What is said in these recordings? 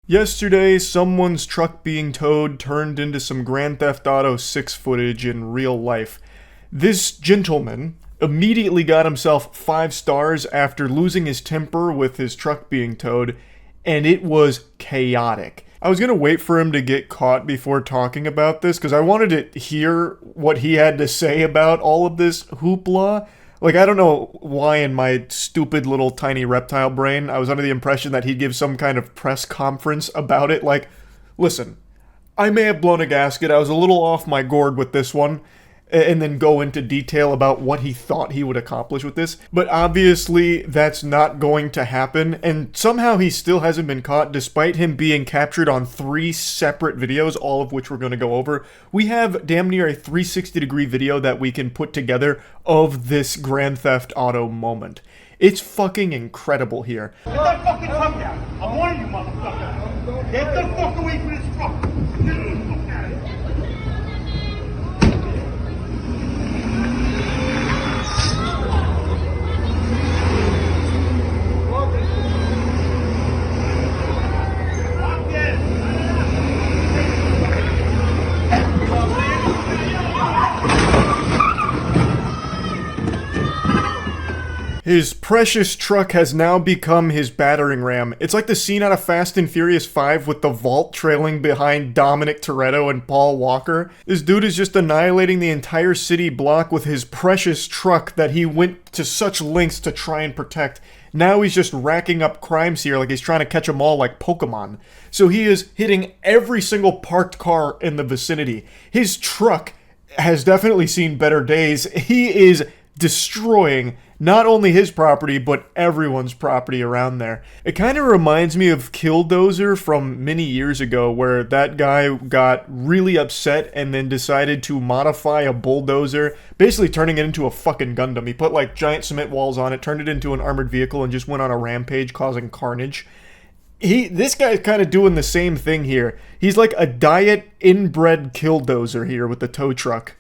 Yesterday, someone's truck being towed turned into some Grand Theft Auto 6 footage in real life. This gentleman immediately got himself 5 stars after losing his temper with his truck being towed, and it was chaotic. I was going to wait for him to get caught before talking about this, because I wanted to hear what he had to say about all of this hoopla. Like, I don't know why in my stupid little tiny reptile brain I was under the impression that he'd give some kind of press conference about it. Like, listen, I may have blown a gasket, I was a little off my gourd with this one, and then go into detail about what he thought he would accomplish with this. But obviously, that's not going to happen, and somehow he still hasn't been caught, despite him being captured on 3 separate videos, all of which we're going to go over. We have damn near a 360-degree video that we can put together of this Grand Theft Auto moment. It's fucking incredible here. Get that fucking truck down! I'm warning you, motherfucker! Get the fuck away from this truck! Get the fuck out of here! His precious truck has now become his battering ram. It's like the scene out of Fast and Furious 5 with the vault trailing behind Dominic Toretto and Paul Walker. This dude is just annihilating the entire city block with his precious truck that he went to such lengths to try and protect. Now he's just racking up crimes here like he's trying to catch them all like Pokemon. So he is hitting every single parked car in the vicinity. His truck has definitely seen better days. He is destroying not only his property, but everyone's property around there. It kind of reminds me of Killdozer from many years ago, where that guy got really upset and then decided to modify a bulldozer, basically turning it into a fucking Gundam. He put like giant cement walls on it, turned it into an armored vehicle, and just went on a rampage causing carnage. This guy's kind of doing the same thing here. He's like a diet inbred Killdozer here with the tow truck.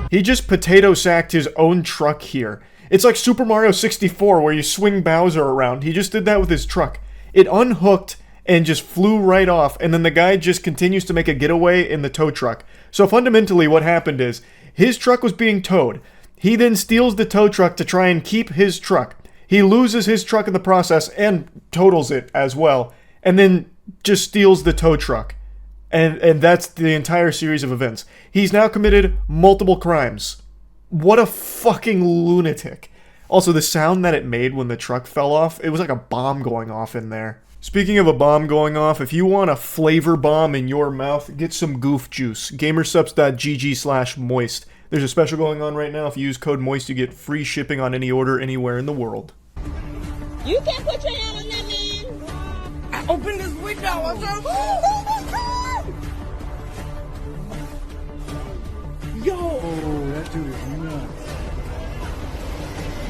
He just potato sacked his own truck here. It's like Super Mario 64 where you swing Bowser around. He just did that with his truck. It unhooked and just flew right off, and then the guy just continues to make a getaway in the tow truck. So fundamentally what happened is, his truck was being towed. He then steals the tow truck to try and keep his truck. He loses his truck in the process and totals it as well, and then just steals the tow truck. And that's the entire series of events. He's now committed multiple crimes. What a fucking lunatic. Also, the sound that it made when the truck fell off, it was like a bomb going off in there. Speaking of a bomb going off, if you want a flavor bomb in your mouth, get some goof juice. Gamersubs.gg/moist. There's a special going on right now. If you use code MOIST, you get free shipping on any order anywhere in the world. You can't put your hand on that man! I opened this window! I said, yo! Oh, that dude is nuts.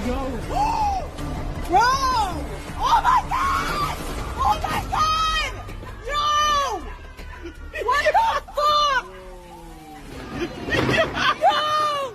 Yo! Bro! Oh my god! Oh my god! No! What the fuck? No!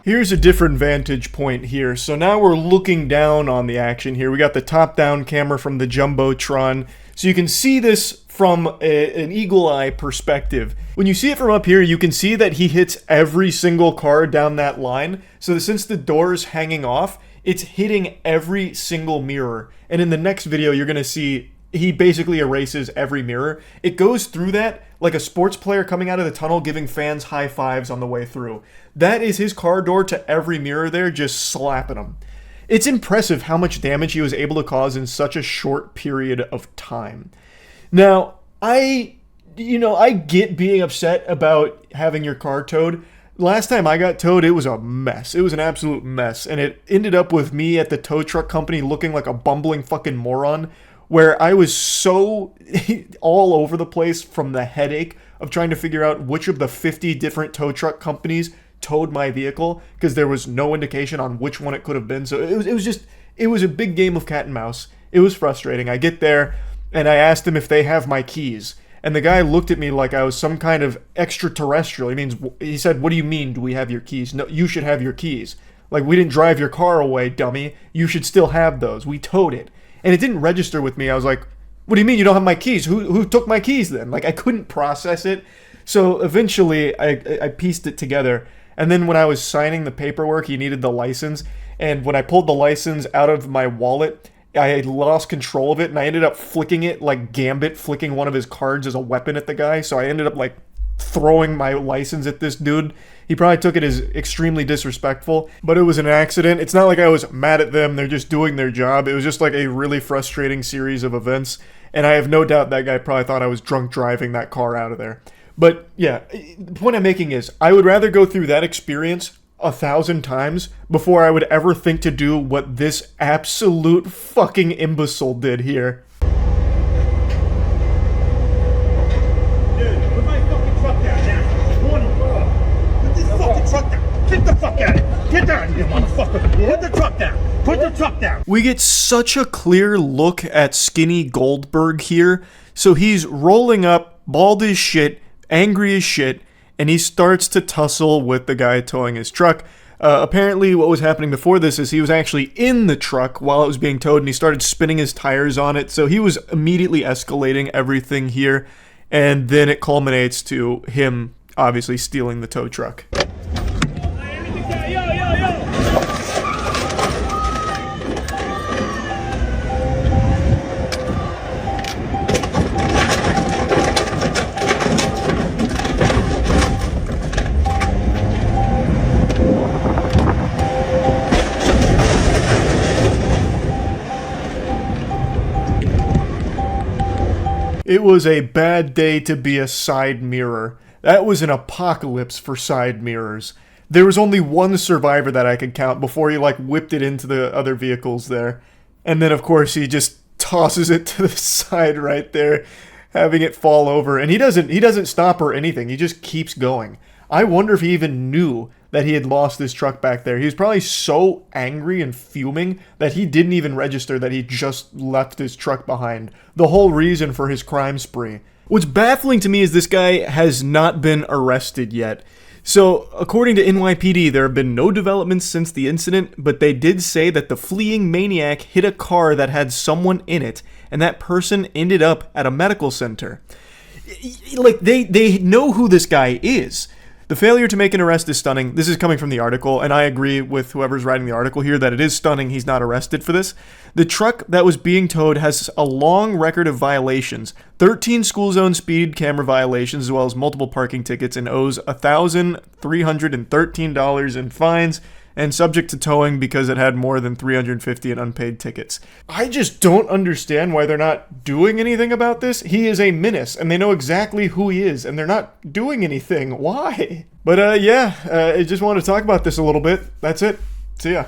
Here's a different vantage point here. So now we're looking down on the action here. We got the top-down camera from the Jumbotron. So you can see this from an eagle eye perspective. When you see it from up here, you can see that he hits every single car down that line. So since the door's hanging off, it's hitting every single mirror. And in the next video, you're going to see he basically erases every mirror. It goes through that like a sports player coming out of the tunnel giving fans high fives on the way through. That is his car door to every mirror there, just slapping them. It's impressive how much damage he was able to cause in such a short period of time. Now, I get being upset about having your car towed. last time I got towed, it was a mess. It was an absolute mess. And it ended up with me at the tow truck company looking like a bumbling fucking moron, where I was so all over the place from the headache of trying to figure out which of the 50 different tow truck companies towed my vehicle, because there was no indication on which one it could have been. So it was a big game of cat and mouse. It was frustrating. I get there and I asked him if they have my keys. And the guy looked at me like I was some kind of extraterrestrial. He said, "What do you mean, do we have your keys? No, you should have your keys. Like, we didn't drive your car away, dummy. You should still have those. We towed it." And it didn't register with me. I was like, "What do you mean you don't have my keys? Who took my keys then?" Like, I couldn't process it. So eventually I pieced it together. And then when I was signing the paperwork, he needed the license. And when I pulled the license out of my wallet, I had lost control of it, and I ended up flicking it like Gambit, flicking one of his cards as a weapon at the guy. So I ended up like throwing my license at this dude. He probably took it as extremely disrespectful, but it was an accident. It's not like I was mad at them. They're just doing their job. It was just like a really frustrating series of events. And I have no doubt that guy probably thought I was drunk driving that car out of there. But yeah, the point I'm making is I would rather go through that experience 1,000 times before I would ever think to do what this absolute fucking imbecile did here. Dude, put my fucking truck down now. Warning you. Put this fucking truck down. Get the fuck out of it. Get down, you motherfucker. Put the truck down. Put the truck down. We get such a clear look at skinny Goldberg here. So he's rolling up, bald as shit, angry as shit, and he starts to tussle with the guy towing his truck. Apparently what was happening before this is he was actually in the truck while it was being towed, and he started spinning his tires on it. So he was immediately escalating everything here, and then it culminates to him obviously stealing the tow truck. It was a bad day to be a side mirror. That was an apocalypse for side mirrors. There was only one survivor that I could count before he like whipped it into the other vehicles there. And then of course he just tosses it to the side right there, having it fall over. And he doesn't stop or anything. He just keeps going. I wonder if he even knew that he had lost his truck back there. He was probably so angry and fuming that he didn't even register that he just left his truck behind. The whole reason for his crime spree. What's baffling to me is this guy has not been arrested yet. So, according to NYPD, there have been no developments since the incident, but they did say that the fleeing maniac hit a car that had someone in it, and that person ended up at a medical center. Like, they know who this guy is. The failure to make an arrest is stunning. This is coming from the article, and I agree with whoever's writing the article here that it is stunning he's not arrested for this. The truck that was being towed has a long record of violations, 13 school zone speed camera violations, as well as multiple parking tickets, and owes $1,313 in fines, and subject to towing because it had more than 350 in unpaid tickets. I just don't understand why they're not doing anything about this. He is a menace, and they know exactly who he is, and they're not doing anything. Why? But I just wanted to talk about this a little bit. That's it. See ya.